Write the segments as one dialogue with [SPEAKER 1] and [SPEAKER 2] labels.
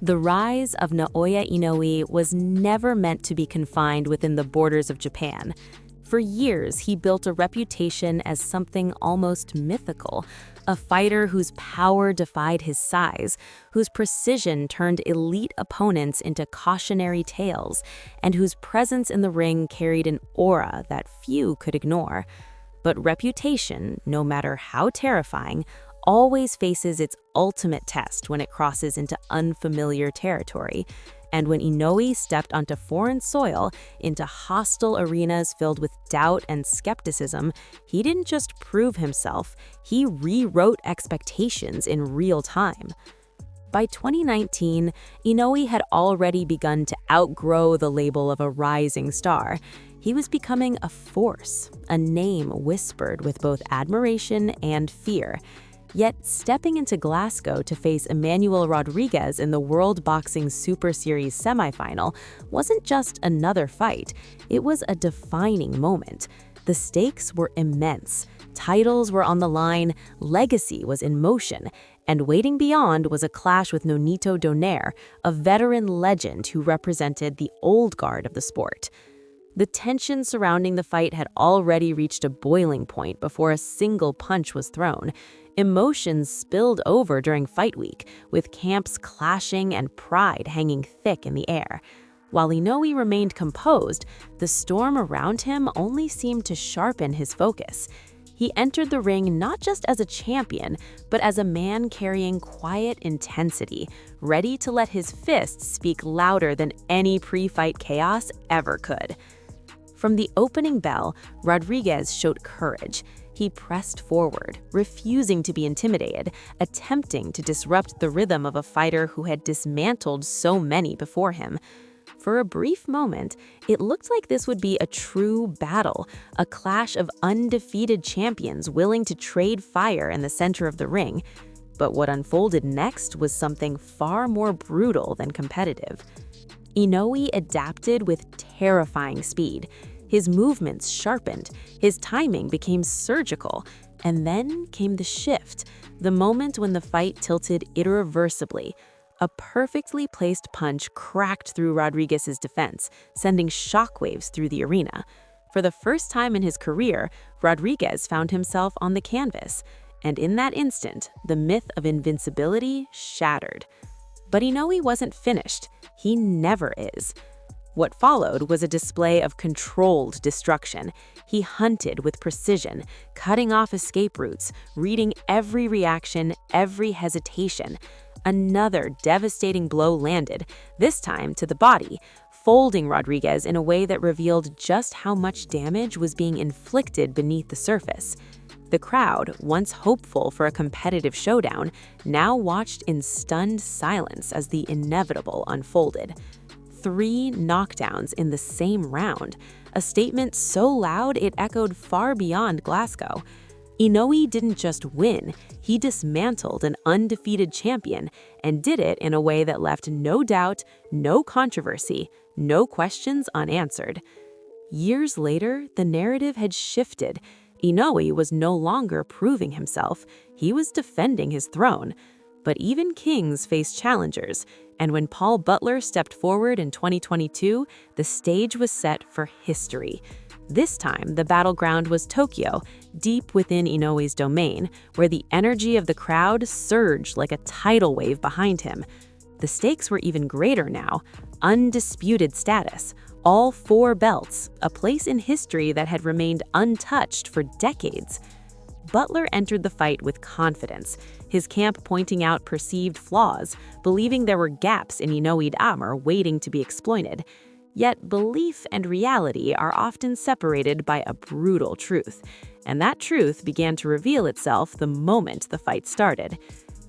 [SPEAKER 1] The rise of Naoya Inoue was never meant to be confined within the borders of Japan. For years, he built a reputation as something almost mythical, a fighter whose power defied his size, whose precision turned elite opponents into cautionary tales, and whose presence in the ring carried an aura that few could ignore. But reputation, no matter how terrifying, always faces its ultimate test when it crosses into unfamiliar territory. And when Inoue stepped onto foreign soil, into hostile arenas filled with doubt and skepticism, he didn't just prove himself, he rewrote expectations in real time. By 2019, Inoue had already begun to outgrow the label of a rising star. He was becoming a force, a name whispered with both admiration and fear. Yet, stepping into Glasgow to face Emmanuel Rodriguez in the World Boxing Super Series semifinal wasn't just another fight, it was a defining moment. The stakes were immense, titles were on the line, legacy was in motion, and waiting beyond was a clash with Nonito Donaire, a veteran legend who represented the old guard of the sport. The tension surrounding the fight had already reached a boiling point before a single punch was thrown. Emotions spilled over during fight week, with camps clashing and pride hanging thick in the air. While Inoue remained composed, the storm around him only seemed to sharpen his focus. He entered the ring not just as a champion, but as a man carrying quiet intensity, ready to let his fists speak louder than any pre-fight chaos ever could. From the opening bell, Rodriguez showed courage. He pressed forward, refusing to be intimidated, attempting to disrupt the rhythm of a fighter who had dismantled so many before him. For a brief moment, it looked like this would be a true battle, a clash of undefeated champions willing to trade fire in the center of the ring. But what unfolded next was something far more brutal than competitive. Inoue adapted with terrifying speed. His movements sharpened, his timing became surgical, and then came the shift, the moment when the fight tilted irreversibly. A perfectly placed punch cracked through Rodriguez's defense, sending shockwaves through the arena. For the first time in his career, Rodriguez found himself on the canvas, and in that instant, the myth of invincibility shattered. But Inoue wasn't finished. He never is. What followed was a display of controlled destruction. He hunted with precision, cutting off escape routes, reading every reaction, every hesitation. Another devastating blow landed, this time to the body, folding Rodriguez in a way that revealed just how much damage was being inflicted beneath the surface. The crowd, once hopeful for a competitive showdown, now watched in stunned silence as the inevitable unfolded. 3 knockdowns in the same round, a statement so loud it echoed far beyond Glasgow. Inoue didn't just win, he dismantled an undefeated champion and did it in a way that left no doubt, no controversy, no questions unanswered. Years later, the narrative had shifted. Inoue was no longer proving himself, he was defending his throne. But even kings face challengers, and when Paul Butler stepped forward in 2022, the stage was set for history. This time, the battleground was Tokyo, deep within Inoue's domain, where the energy of the crowd surged like a tidal wave behind him. The stakes were even greater now, undisputed status, all 4 belts, a place in history that had remained untouched for decades. Butler entered the fight with confidence, his camp pointing out perceived flaws, believing there were gaps in Inoue's armor waiting to be exploited. Yet belief and reality are often separated by a brutal truth, and that truth began to reveal itself the moment the fight started.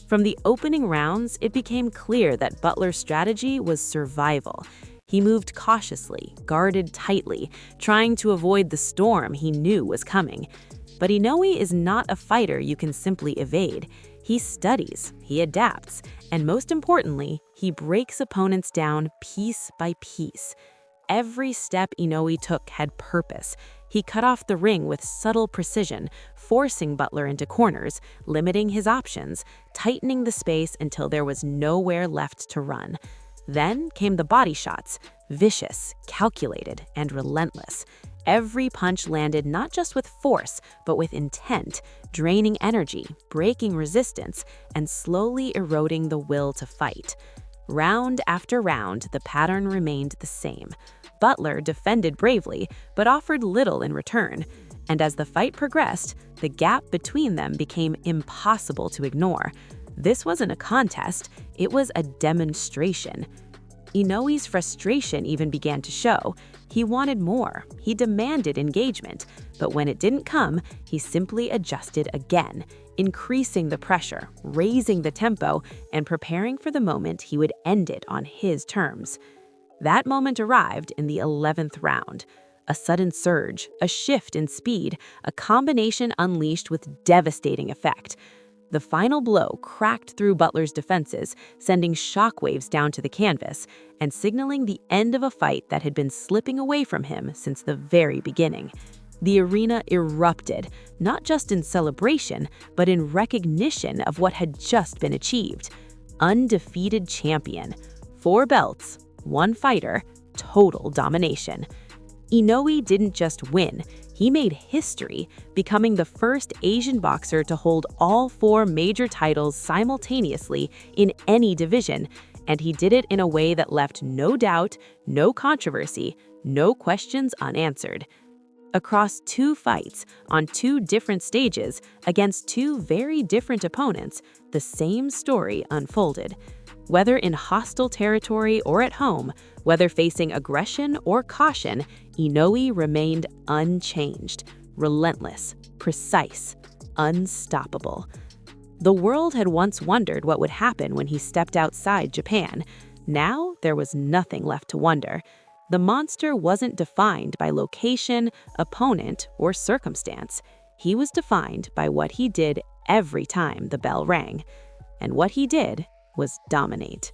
[SPEAKER 1] From the opening rounds, it became clear that Butler's strategy was survival. He moved cautiously, guarded tightly, trying to avoid the storm he knew was coming. But Inoue is not a fighter you can simply evade. He studies, he adapts, and most importantly, he breaks opponents down piece by piece. Every step Inoue took had purpose. He cut off the ring with subtle precision, forcing Butler into corners, limiting his options, tightening the space until there was nowhere left to run. Then came the body shots, vicious, calculated, and relentless. Every punch landed not just with force, but with intent, draining energy, breaking resistance, and slowly eroding the will to fight. Round after round, the pattern remained the same. Butler defended bravely, but offered little in return. And as the fight progressed, the gap between them became impossible to ignore. This wasn't a contest, it was a demonstration. Inoue's frustration even began to show. He wanted more, he demanded engagement, but when it didn't come, he simply adjusted again, increasing the pressure, raising the tempo, and preparing for the moment he would end it on his terms. That moment arrived in the 11th round. A sudden surge, a shift in speed, a combination unleashed with devastating effect. The final blow cracked through Butler's defenses, sending shockwaves down to the canvas and signaling the end of a fight that had been slipping away from him since the very beginning. The arena erupted, not just in celebration, but in recognition of what had just been achieved. Undefeated champion. 4 belts, 1 fighter, total domination. Inoue didn't just win, he made history, becoming the first Asian boxer to hold all 4 major titles simultaneously in any division, and he did it in a way that left no doubt, no controversy, no questions unanswered. Across 2 fights, on 2 different stages, against 2 very different opponents, the same story unfolded. Whether in hostile territory or at home, whether facing aggression or caution, Inoue remained unchanged, relentless, precise, unstoppable. The world had once wondered what would happen when he stepped outside Japan. Now there was nothing left to wonder. The monster wasn't defined by location, opponent, or circumstance. He was defined by what he did every time the bell rang. And what he did was dominate.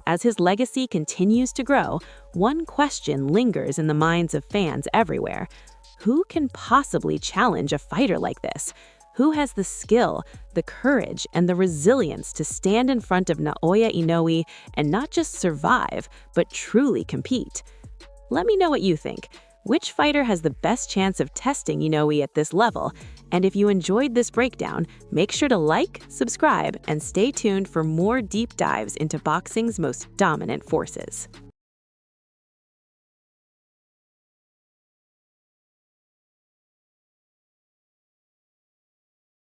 [SPEAKER 1] As his legacy continues to grow, one question lingers in the minds of fans everywhere. Who can possibly challenge a fighter like this? Who has the skill, the courage, and the resilience to stand in front of Naoya Inoue and not just survive, but truly compete? Let me know what you think. Which fighter has the best chance of testing Inoue at this level? And if you enjoyed this breakdown, make sure to like, subscribe, and stay tuned for more deep dives into boxing's most dominant forces.